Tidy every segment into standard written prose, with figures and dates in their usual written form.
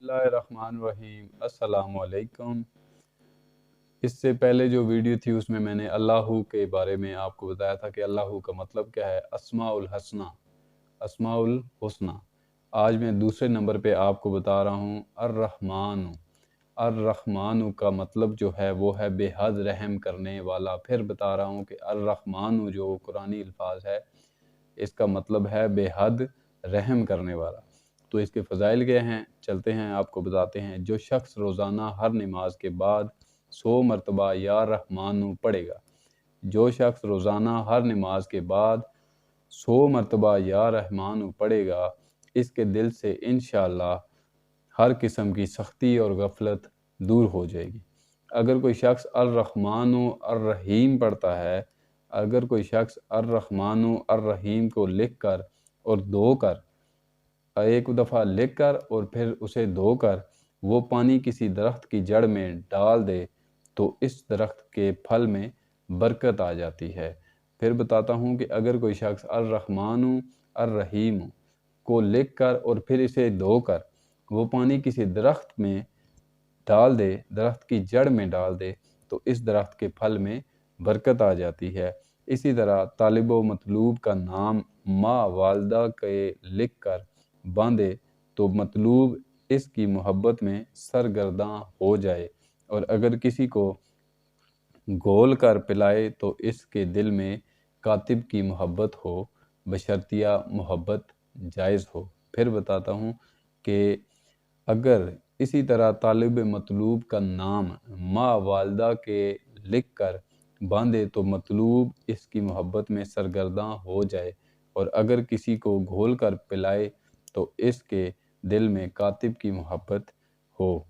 बिस्मिल्लाहिर्रहमानिर्रहीम। अस्सलाम वालेकुम। इससे पहले जो वीडियो थी उसमें मैंने अल्लाहू के बारे में आपको बताया था कि अल्लाहू का मतलब क्या है, अस्माउल हसना, अस्माउल हुस्ना। आज मैं दूसरे नंबर पे आपको बता रहा हूँ अर्रहमानु। अर्रहमानु का मतलब जो है वो है बेहद रहम करने वाला। फिर बता रहा हूँ कि अर्रहमानु जो कुरानी अल्फाज है इसका मतलब है बेहद रहम करने वाला। तो इसके फ़ज़ाइल क्या हैं, चलते हैं आपको बताते हैं। जो शख्स रोज़ाना हर नमाज के बाद 100 मरतबा या रहमानु पढ़ेगा, जो शख्स रोज़ाना हर नमाज के बाद 100 मरतबा या रहमानु पढ़ेगा, इसके दिल से इंशाअल्लाह हर किस्म की सख्ती और गफलत दूर हो जाएगी। अगर कोई शख्स अर्रहमानु अर्रहीम पढ़ता है, अगर कोई शख्स अर्रहमानु अर्रहीम को लिख कर और धोकर, एक दफ़ा लिख कर और फिर उसे धोकर वो पानी किसी दरख्त की जड़ में डाल दे तो इस दरख्त के फल में बरकत आ जाती है। फिर बताता हूँ कि अगर कोई शख्स अर्रहमानु अर्रहीम को लिख कर और फिर इसे धोकर वो पानी किसी दरख्त में डाल दे, दरख्त की जड़ में डाल दे, तो इस दरख्त के फल में बरकत आ जाती है। इसी तरह तालिब व मतलूब का नाम माँ वालदा के लिख कर बांधे तो मतलूब इसकी मोहब्बत में सरगर्दां हो जाए, और अगर किसी को घोल कर पिलाए तो इसके दिल में कातिब की मोहब्बत हो, बशर्तिया मोहब्बत जायज़ हो। फिर बताता हूँ कि अगर इसी तरह तालिब मतलूब का नाम माँ वालदा के लिख कर बांधे तो मतलूब इसकी मोहब्बत में सरगर्दां हो जाए, और अगर किसी को घोल कर पिलाए तो इसके दिल में कातिब की मोहब्बत हो,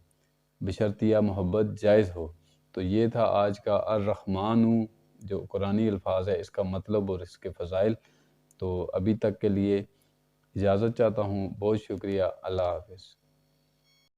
बशर्तिया मोहब्बत जायज़ हो। तो ये था आज का अर्रहमानु जो कुरानी अल्फाज है, इसका मतलब और इसके फ़ज़ाइल। तो अभी तक के लिए इजाज़त चाहता हूँ। बहुत शुक्रिया। अल्लाह हाफ़िज़।